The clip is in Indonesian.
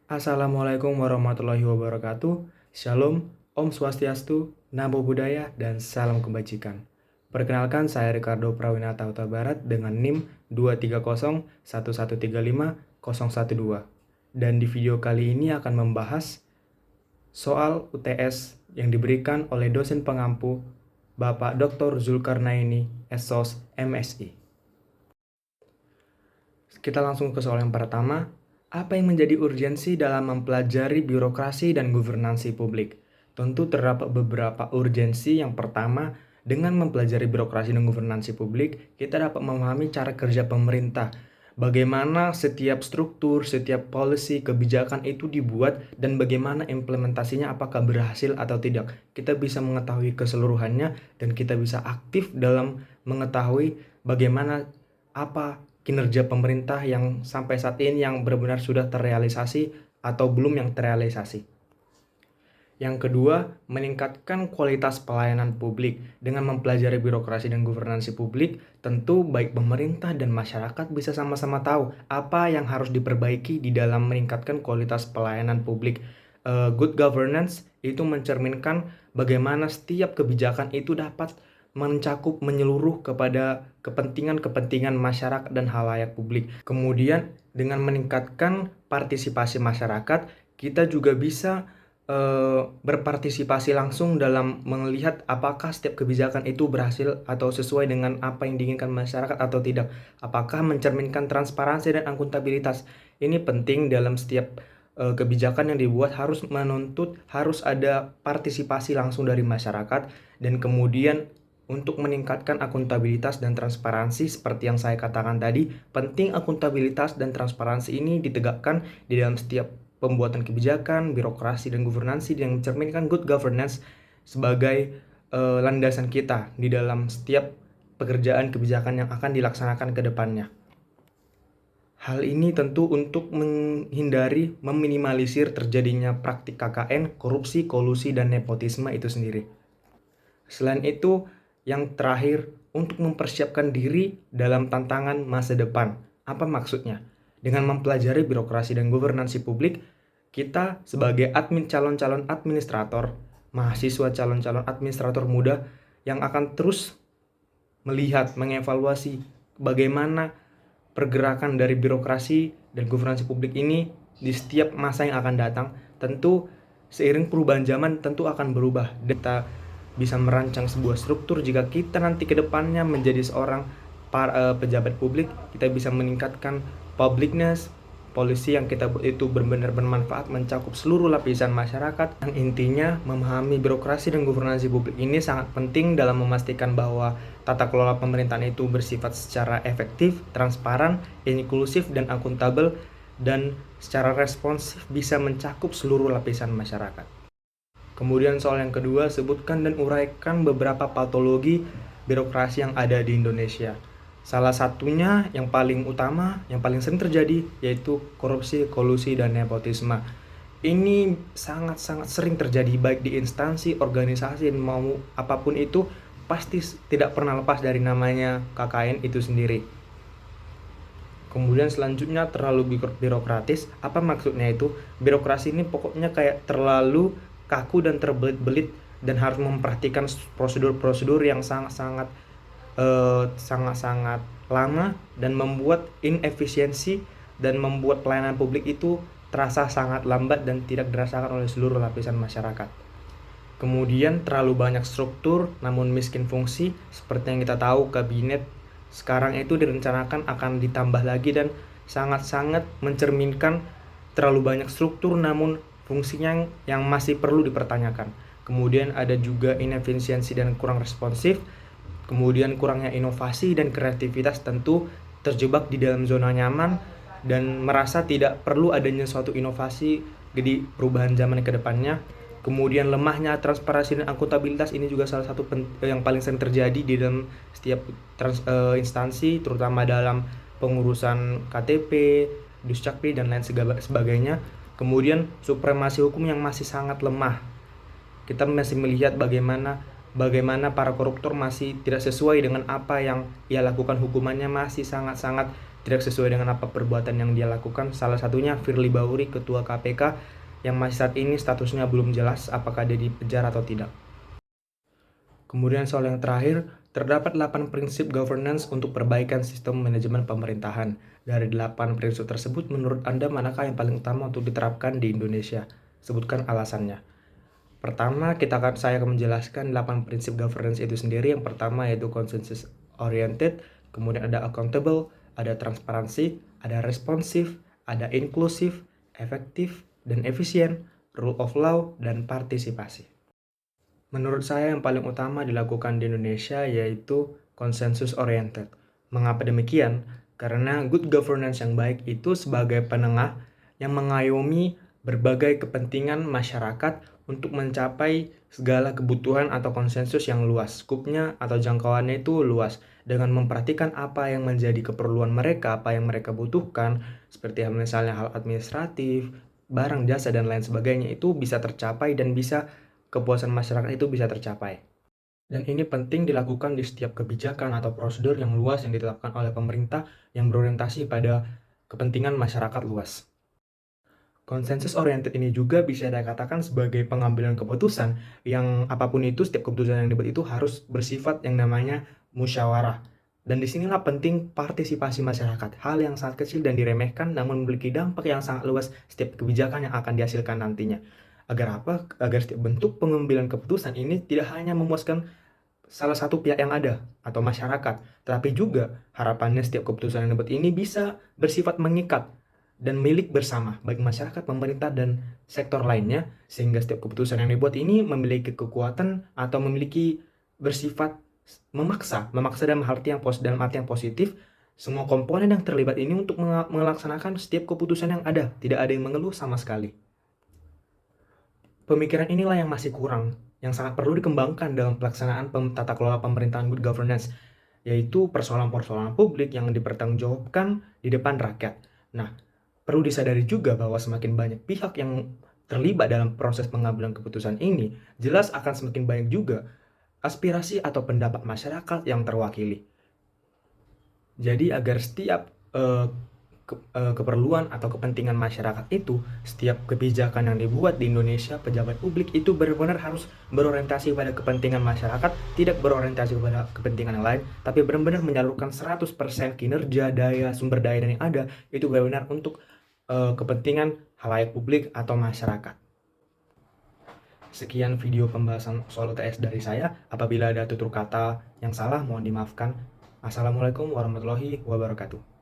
Assalamualaikum warahmatullahi wabarakatuh. Shalom, Om Swastiastu, Namo Buddhaya, dan salam kebajikan. Perkenalkan, saya Ricardo Prawinata Huta Barat dengan NIM 23011350012. Dan di video kali ini akan membahas soal UTS yang diberikan oleh dosen pengampu Bapak Dr. Zulkarnaini, SOS, MSI. Kita langsung ke soal yang pertama. Apa yang menjadi urgensi dalam mempelajari birokrasi dan governansi publik? Tentu terdapat beberapa urgensi. Yang pertama, dengan mempelajari birokrasi dan governansi publik, kita dapat memahami cara kerja pemerintah. Bagaimana setiap struktur, setiap policy, kebijakan itu dibuat, dan bagaimana implementasinya, apakah berhasil atau tidak. Kita bisa mengetahui keseluruhannya, dan kita bisa aktif dalam mengetahui bagaimana apa kinerja pemerintah yang sampai saat ini yang benar-benar sudah terrealisasi atau belum yang terrealisasi. Yang kedua, meningkatkan kualitas pelayanan publik. Dengan mempelajari birokrasi dan governansi publik, tentu baik pemerintah dan masyarakat bisa sama-sama tahu apa yang harus diperbaiki di dalam meningkatkan kualitas pelayanan publik. Good governance itu mencerminkan bagaimana setiap kebijakan itu dapat mencakup menyeluruh kepada kepentingan-kepentingan masyarakat dan halayak publik. Kemudian dengan meningkatkan partisipasi masyarakat, kita juga bisa berpartisipasi langsung dalam melihat apakah setiap kebijakan itu berhasil atau sesuai dengan apa yang diinginkan masyarakat atau tidak. Apakah mencerminkan transparansi dan akuntabilitas. Ini penting dalam setiap kebijakan yang dibuat harus ada partisipasi langsung dari masyarakat. Dan kemudian untuk meningkatkan akuntabilitas dan transparansi seperti yang saya katakan tadi, penting akuntabilitas dan transparansi ini ditegakkan di dalam setiap pembuatan kebijakan, birokrasi, dan governansi yang mencerminkan good governance sebagai landasan kita di dalam setiap pekerjaan kebijakan yang akan dilaksanakan ke depannya. Hal ini tentu untuk menghindari, meminimalisir terjadinya praktik KKN, korupsi, kolusi, dan nepotisme itu sendiri. Selain itu, yang terakhir, untuk mempersiapkan diri dalam tantangan masa depan. Apa maksudnya? Dengan mempelajari birokrasi dan governansi publik, kita sebagai calon-calon administrator, mahasiswa calon-calon administrator muda yang akan terus melihat, mengevaluasi bagaimana pergerakan dari birokrasi dan governansi publik ini di setiap masa yang akan datang. Tentu seiring perubahan zaman tentu akan berubah. Kita bisa merancang sebuah struktur jika kita nanti ke depannya menjadi seorang pejabat publik, kita bisa meningkatkan publicness, polisi yang kita buat itu benar-benar bermanfaat mencakup seluruh lapisan masyarakat. Yang intinya memahami birokrasi dan governansi publik ini sangat penting dalam memastikan bahwa tata kelola pemerintahan itu bersifat secara efektif, transparan, inklusif, dan akuntabel, dan secara responsif bisa mencakup seluruh lapisan masyarakat. Kemudian soal yang kedua, sebutkan dan uraikan beberapa patologi birokrasi yang ada di Indonesia. Salah satunya yang paling utama, yang paling sering terjadi, yaitu korupsi, kolusi, dan nepotisme. Ini sangat-sangat sering terjadi baik di instansi, organisasi, mau apapun itu, pasti tidak pernah lepas dari namanya KKN itu sendiri. Kemudian selanjutnya terlalu birokratis. Apa maksudnya itu? Birokrasi ini pokoknya kayak terlalu kaku dan terbelit-belit dan harus memperhatikan prosedur-prosedur yang sangat-sangat lama dan membuat inefisiensi dan membuat pelayanan publik itu terasa sangat lambat dan tidak dirasakan oleh seluruh lapisan masyarakat. Kemudian terlalu banyak struktur namun miskin fungsi. Seperti yang kita tahu, kabinet sekarang itu direncanakan akan ditambah lagi dan sangat-sangat mencerminkan terlalu banyak struktur namun fungsinya yang masih perlu dipertanyakan. Kemudian ada juga inefisiensi dan kurang responsif. Kemudian kurangnya inovasi dan kreativitas, tentu terjebak di dalam zona nyaman dan merasa tidak perlu adanya suatu inovasi di perubahan zaman ke depannya. Kemudian lemahnya transparansi dan akuntabilitas, ini juga salah satu yang paling sering terjadi di dalam setiap instansi, terutama dalam pengurusan KTP, Duscakti, dan lain sebagainya. Kemudian supremasi hukum yang masih sangat lemah. Kita masih melihat bagaimana para koruptor masih tidak sesuai dengan apa yang ia lakukan, hukumannya masih sangat-sangat tidak sesuai dengan apa perbuatan yang dia lakukan. Salah satunya Firly Bahuri, Ketua KPK, yang masih saat ini statusnya belum jelas apakah dia di penjara atau tidak. Kemudian soal yang terakhir, terdapat 8 prinsip governance untuk perbaikan sistem manajemen pemerintahan. Dari 8 prinsip tersebut, menurut Anda manakah yang paling utama untuk diterapkan di Indonesia? Sebutkan alasannya. Pertama, saya akan menjelaskan 8 prinsip governance itu sendiri. Yang pertama yaitu consensus oriented, kemudian ada accountable, ada transparansi, ada responsif, ada inklusif, efektif, dan efisien, rule of law, dan partisipasi. Menurut saya yang paling utama dilakukan di Indonesia yaitu consensus oriented. Mengapa demikian? Karena good governance yang baik itu sebagai penengah yang mengayomi berbagai kepentingan masyarakat untuk mencapai segala kebutuhan atau konsensus yang luas. Skupnya atau jangkauannya itu luas dengan memperhatikan apa yang menjadi keperluan mereka, apa yang mereka butuhkan, seperti misalnya hal administratif, barang, jasa, dan lain sebagainya itu bisa tercapai dan bisa kepuasan masyarakat itu bisa tercapai. Dan ini penting dilakukan di setiap kebijakan atau prosedur yang luas yang ditetapkan oleh pemerintah yang berorientasi pada kepentingan masyarakat luas. Konsensus oriented ini juga bisa dikatakan sebagai pengambilan keputusan yang apapun itu, setiap keputusan yang dibuat itu harus bersifat yang namanya musyawarah. Dan disinilah penting partisipasi masyarakat, hal yang sangat kecil dan diremehkan namun memiliki dampak yang sangat luas setiap kebijakan yang akan dihasilkan nantinya. Agar apa? Agar setiap bentuk pengambilan keputusan ini tidak hanya memuaskan salah satu pihak yang ada atau masyarakat, tetapi juga harapannya setiap keputusan yang dibuat ini bisa bersifat mengikat dan milik bersama, baik masyarakat, pemerintah, dan sektor lainnya, sehingga setiap keputusan yang dibuat ini memiliki kekuatan atau memiliki bersifat memaksa dalam arti yang positif semua komponen yang terlibat ini untuk melaksanakan setiap keputusan yang ada, tidak ada yang mengeluh sama sekali. Pemikiran inilah yang masih kurang, yang sangat perlu dikembangkan dalam pelaksanaan tata kelola pemerintahan good governance, yaitu persoalan-persoalan publik yang dipertanggungjawabkan di depan rakyat. Nah, perlu disadari juga bahwa semakin banyak pihak yang terlibat dalam proses pengambilan keputusan ini, jelas akan semakin banyak juga aspirasi atau pendapat masyarakat yang terwakili. Jadi agar setiap keperluan atau kepentingan masyarakat itu, setiap kebijakan yang dibuat di Indonesia, pejabat publik itu benar-benar harus berorientasi pada kepentingan masyarakat, tidak berorientasi pada kepentingan yang lain, tapi benar-benar menyalurkan 100% kinerja, sumber daya yang ada, itu benar-benar untuk kepentingan khalayak publik atau masyarakat. Sekian video pembahasan soal UTS dari saya. Apabila ada tutur kata yang salah, mohon dimaafkan. Assalamualaikum warahmatullahi wabarakatuh.